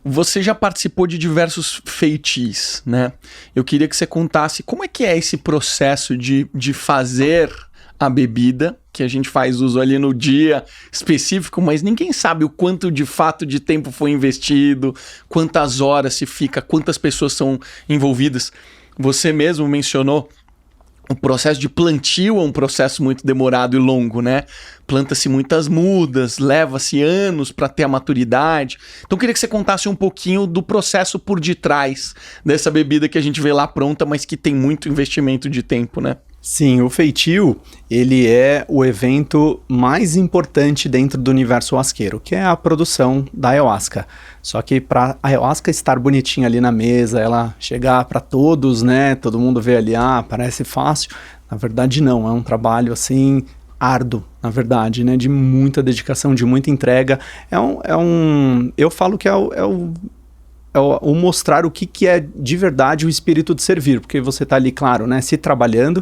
Você já participou de diversos feitiços, né? Eu queria que você contasse como é que é esse processo de fazer a bebida, que a gente faz uso ali no dia específico, mas ninguém sabe o quanto de fato de tempo foi investido, quantas horas se fica, quantas pessoas são envolvidas. Você mesmo mencionou o processo de plantio é um processo muito demorado e longo, né? Planta-se muitas mudas, leva-se anos para ter a maturidade. Então eu queria que você contasse um pouquinho do processo por detrás dessa bebida que a gente vê lá pronta, mas que tem muito investimento de tempo, né? Sim, o feitio, ele é o evento mais importante dentro do universo ayahuasqueiro, que é a produção da ayahuasca. Só que para a ayahuasca estar bonitinha ali na mesa, ela chegar para todos, né, todo mundo vê ali, parece fácil. Na verdade não, é um trabalho assim árduo, na verdade, né, de muita dedicação, de muita entrega. Eu falo que é o mostrar o que é de verdade o espírito de servir, porque você está ali, claro, né, se trabalhando,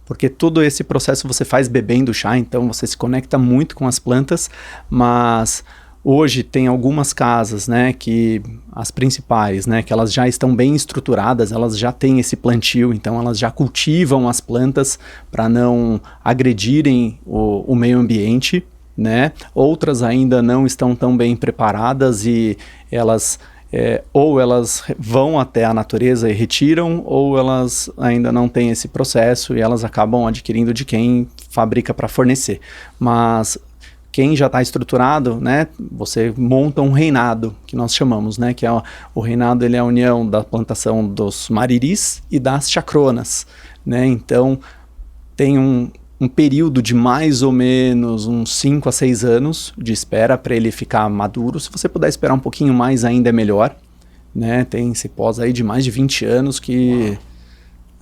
porque todo esse processo você faz bebendo chá, então você se conecta muito com as plantas, mas hoje tem algumas casas, né, que as principais, né, que elas já estão bem estruturadas, elas já têm esse plantio, então elas já cultivam as plantas para não agredirem o meio ambiente, né, outras ainda não estão tão bem preparadas e elas... ou elas vão até a natureza e retiram, ou elas ainda não têm esse processo e elas acabam adquirindo de quem fabrica para fornecer. Mas quem já está estruturado, né, você monta um reinado, que nós chamamos, né, que é o reinado, ele é a união da plantação dos mariris e das chacronas, né, então tem um período de mais ou menos uns 5 a 6 anos de espera para ele ficar maduro. Se você puder esperar um pouquinho mais ainda é melhor, né? Tem cipós aí de mais de 20 anos que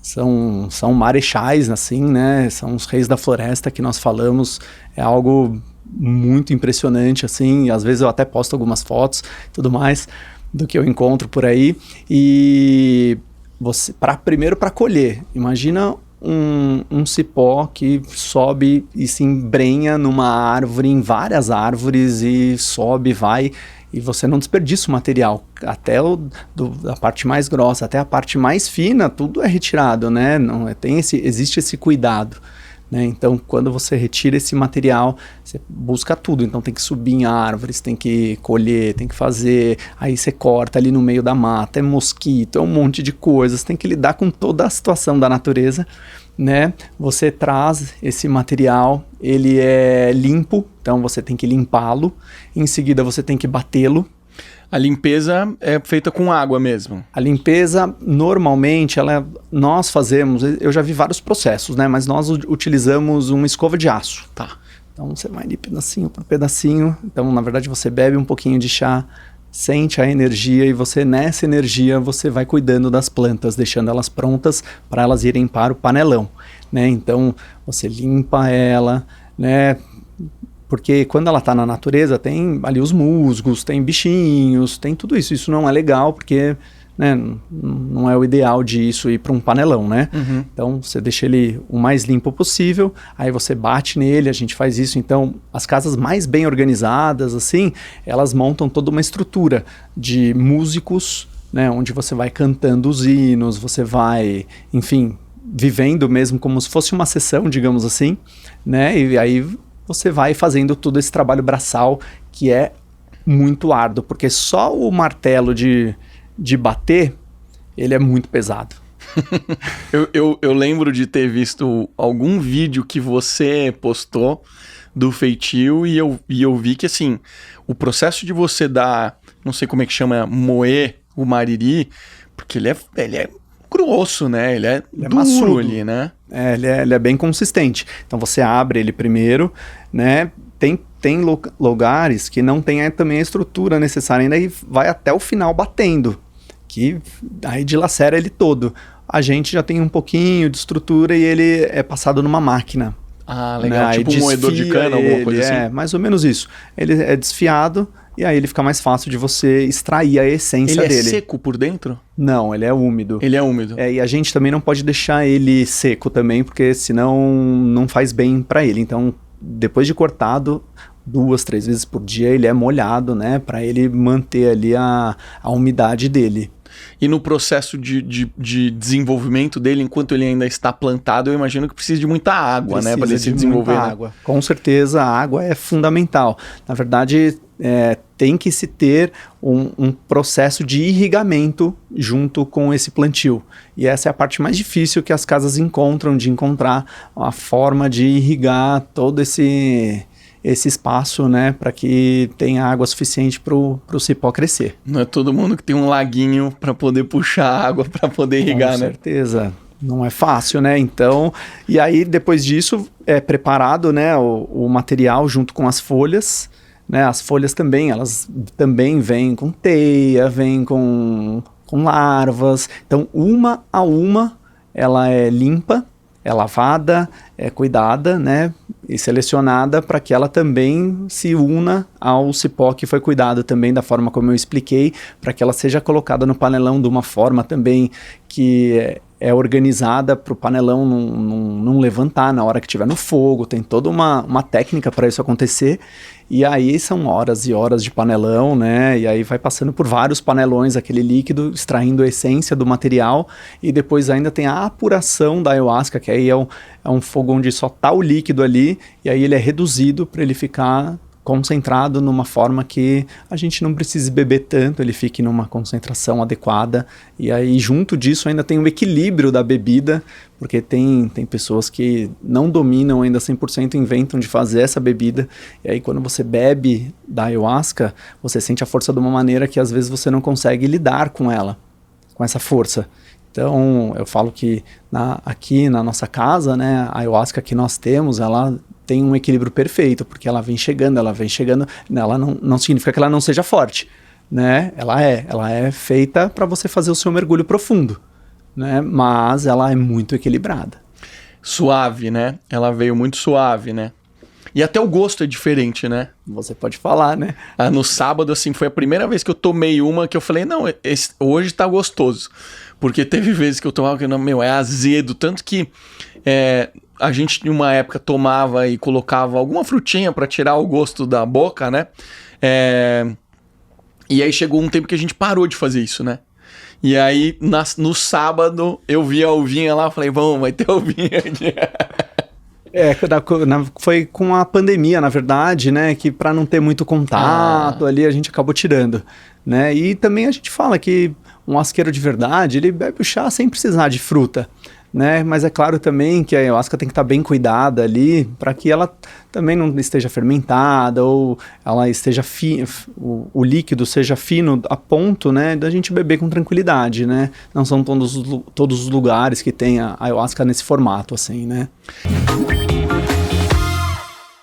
são marechais, assim, né? São os reis da floresta que nós falamos. É algo muito impressionante, assim. Às vezes eu até posto algumas fotos e tudo mais do que eu encontro por aí. E você, primeiro para colher, imagina um cipó que sobe e se embrenha numa árvore, em várias árvores, e sobe, vai, e você não desperdiça o material, até da parte mais grossa, até a parte mais fina, tudo é retirado, né? Não, existe esse cuidado, né? Então, quando você retira esse material, você busca tudo. Então, tem que subir em árvores, tem que colher, tem que fazer. Aí você corta ali no meio da mata, é mosquito, é um monte de coisas. Tem que lidar com toda a situação da natureza, né? Você traz esse material, ele é limpo, então você tem que limpá-lo. Em seguida, você tem que batê-lo. A limpeza é feita com água mesmo? A limpeza, normalmente, nós fazemos, eu já vi vários processos, né? Mas nós utilizamos uma escova de aço. Tá. Então você vai de pedacinho por pedacinho. Então, na verdade, você bebe um pouquinho de chá, sente a energia e nessa energia, você vai cuidando das plantas, deixando elas prontas para elas irem para o panelão, né? Então, você limpa ela, né? Porque quando ela está na natureza, tem ali os musgos, tem bichinhos, tem tudo isso. Isso não é legal, porque, né, não é o ideal disso ir para um panelão, né? Uhum. Então, você deixa ele o mais limpo possível, aí você bate nele, a gente faz isso. Então, as casas mais bem organizadas, assim, elas montam toda uma estrutura de músicos, né, onde você vai cantando os hinos, você vai, enfim, vivendo mesmo como se fosse uma sessão, digamos assim, né? E aí você vai fazendo todo esse trabalho braçal, que é muito árduo, porque só o martelo de bater, ele é muito pesado. eu lembro de ter visto algum vídeo que você postou do feitio e eu vi que, assim, o processo de você dar, não sei como é que chama, moer o mariri, porque ele é grosso, né? Ele é duro maçudo ali, né? Ele é bem consistente. Então você abre ele primeiro, né? Tem lugares que não tem também a estrutura necessária ainda e vai até o final batendo, que aí dilacera ele todo. A gente já tem um pouquinho de estrutura e ele é passado numa máquina. Ah, legal. Né? Tipo um moedor de cana, alguma coisa assim? É, mais ou menos isso. Ele é desfiado e aí ele fica mais fácil de você extrair a essência dele. Ele é seco por dentro? Não, ele é úmido. Ele é úmido. E a gente também não pode deixar ele seco também, porque senão não faz bem para ele. Então, depois de cortado, 2, 3 vezes por dia ele é molhado, né, para ele manter ali a umidade dele. E no processo de desenvolvimento dele, enquanto ele ainda está plantado, eu imagino que precisa de muita água, né, para ele se desenvolver. Muita água. Com certeza, a água é fundamental. Na verdade, tem que se ter um processo de irrigamento junto com esse plantio. E essa é a parte mais difícil que as casas encontram, de encontrar a forma de irrigar todo esse espaço, né, para que tenha água suficiente para o cipó crescer. Não é todo mundo que tem um laguinho para poder puxar água para poder irrigar, né? Com certeza. Não é fácil, né? Então, e aí depois disso é preparado, né, o material junto com as folhas, né? As folhas também, elas também vêm com teia, vêm com larvas. Então, uma a uma, ela é limpa, é lavada, é cuidada, né, e selecionada para que ela também se una ao cipó que foi cuidado também da forma como eu expliquei, para que ela seja colocada no panelão de uma forma também que é organizada para o panelão não levantar na hora que estiver no fogo. Tem toda uma técnica para isso acontecer. E aí são horas e horas de panelão, né? E aí vai passando por vários panelões aquele líquido, extraindo a essência do material. E depois ainda tem a apuração da ayahuasca, que aí é um fogo onde só tá o líquido ali. E aí ele é reduzido para ele ficar concentrado numa forma que a gente não precise beber tanto, ele fique numa concentração adequada. E aí junto disso ainda tem o equilíbrio da bebida, porque tem pessoas que não dominam ainda 100%, inventam de fazer essa bebida, e aí quando você bebe da ayahuasca, você sente a força de uma maneira que às vezes você não consegue lidar com ela, com essa força. Então eu falo que aqui na nossa casa, né, a ayahuasca que nós temos, ela tem um equilíbrio perfeito, porque ela vem chegando, ela não significa que ela não seja forte, né? Ela é feita para você fazer o seu mergulho profundo, né? Mas ela é muito equilibrada. Suave, né? Ela veio muito suave, né? E até o gosto é diferente, né? Você pode falar, né? No sábado, assim, foi a primeira vez que eu tomei uma que eu falei, não, hoje tá gostoso. Porque teve vezes que eu tomava que, não, meu, é azedo. Tanto que a gente, em uma época, tomava e colocava alguma frutinha pra tirar o gosto da boca, né? E aí chegou um tempo que a gente parou de fazer isso, né? E aí, no sábado, eu vi a uvinha lá, falei, vamos, vai ter uvinha aqui. Foi com a pandemia, na verdade, né, que para não ter muito contato ali, a gente acabou tirando, né, e também a gente fala que um asqueiro de verdade, ele bebe o chá sem precisar de fruta, né, mas é claro também que a ayahuasca tem que estar bem cuidada ali, para que ela também não esteja fermentada, ou ela esteja o líquido seja fino a ponto, né, da gente beber com tranquilidade, né, não são todos os lugares que tem a ayahuasca nesse formato, assim, né.